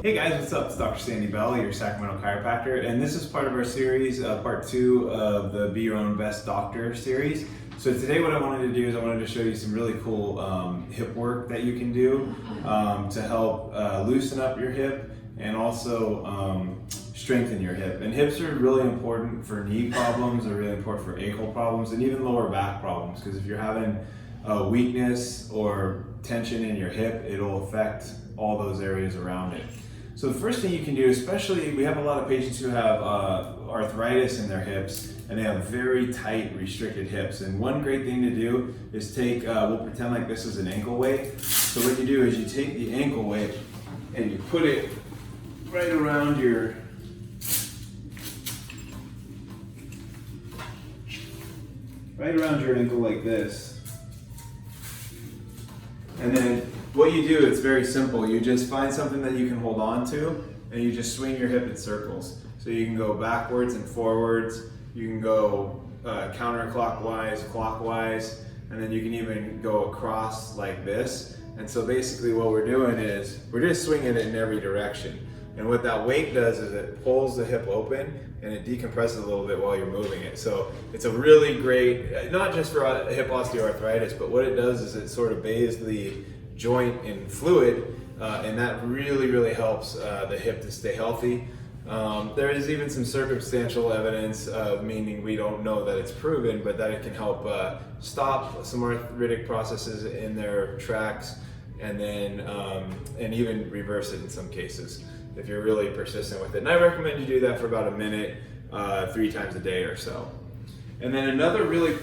Hey guys, what's up? It's Dr. Sandy Bell, your Sacramento chiropractor, and this is part of our series, part 2 of the Be Your Own Best Doctor series. So today what I wanted to do is I wanted to show you some really cool hip work that you can do to help loosen up your hip and also strengthen your hip. And hips are really important for knee problems, they're really important for ankle problems, and even lower back problems, because if you're having weakness or tension in your hip, it'll affect all those areas around it. So the first thing you can do, especially we have a lot of patients who have arthritis in their hips and they have very tight restricted hips, and one great thing to do is take, we'll pretend like this is an ankle weight. So what you do is you take the ankle weight and you put it right around your ankle like this. And then what you do, it's very simple. You just find something that you can hold on to and you just swing your hip in circles. So you can go backwards and forwards, you can go counterclockwise, clockwise, and then you can even go across like this. And so basically what we're doing is we're just swinging it in every direction. And what that weight does is it pulls the hip open and it decompresses a little bit while you're moving it. So it's a really great, not just for hip osteoarthritis, but what it does is it sort of bathes the joint in fluid, and that really helps the hip to stay healthy. There is even some circumstantial evidence, meaning we don't know that it's proven, but that it can help stop some arthritic processes in their tracks, and then and even reverse it in some cases if you're really persistent with it. And I recommend you do that for about a minute, 3 times a day or so. And then another really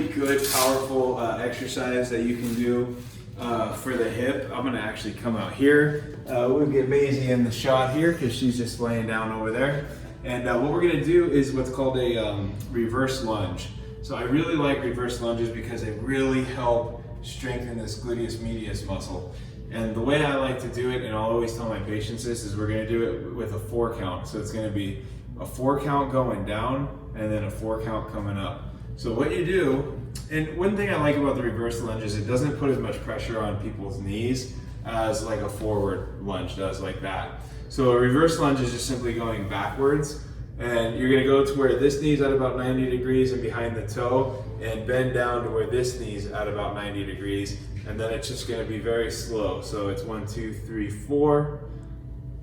good, powerful exercise that you can do for the hip, I'm gonna actually come out here. We'll get Maisie in the shot here because she's just laying down over there. And what we're gonna do is what's called a reverse lunge. So I really like reverse lunges because they really help strengthen this gluteus medius muscle. And the way I like to do it, and I'll always tell my patients this, is we're gonna do it with a 4 count. So it's gonna be a 4 count going down and then a 4 count coming up. So what you do, and one thing I like about the reverse lunge is it doesn't put as much pressure on people's knees as like a forward lunge does, like that. So a reverse lunge is just simply going backwards, and you're gonna go to where this knee's at about 90 degrees and behind the toe, and bend down to where this knee's at about 90 degrees, and then it's just gonna be very slow. So it's 1, 2, 3, 4,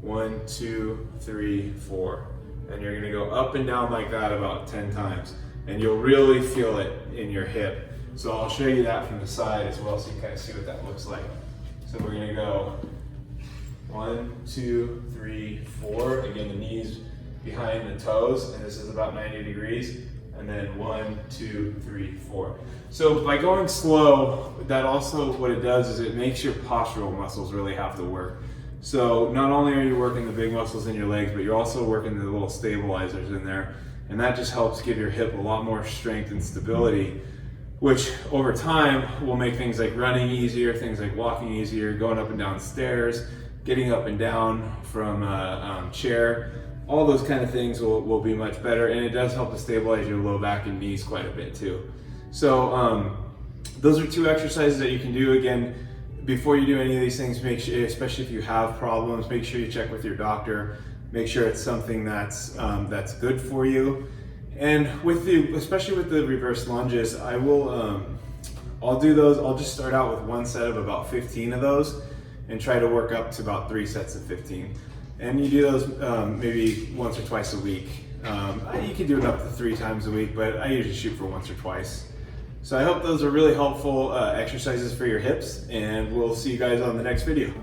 1, 2, 3, 4. And you're gonna go up and down like that about 10 times. And you'll really feel it in your hip. So I'll show you that from the side as well so you can kind of see what that looks like. So we're gonna go 1, 2, 3, 4. Again, the knees behind the toes, and this is about 90 degrees. And then 1, 2, 3, 4. So by going slow, that also, what it does is it makes your postural muscles really have to work. So not only are you working the big muscles in your legs, but you're also working the little stabilizers in there. And that just helps give your hip a lot more strength and stability, which over time will make things like running easier, things like walking easier, going up and down stairs, getting up and down from a chair. All those kind of things will be much better, and it does help to stabilize your low back and knees quite a bit too. So those are 2 exercises that you can do. Again, before you do any of these things, make sure, especially if you have problems, make sure you check with your doctor. Make sure it's something that's good for you. And especially with the reverse lunges, I'll do those. I'll just start out with one set of about 15 of those and try to work up to about 3 sets of 15. And you do those maybe once or twice a week. You can do it up to 3 times a week, but I usually shoot for once or twice. So I hope those are really helpful exercises for your hips, and we'll see you guys on the next video.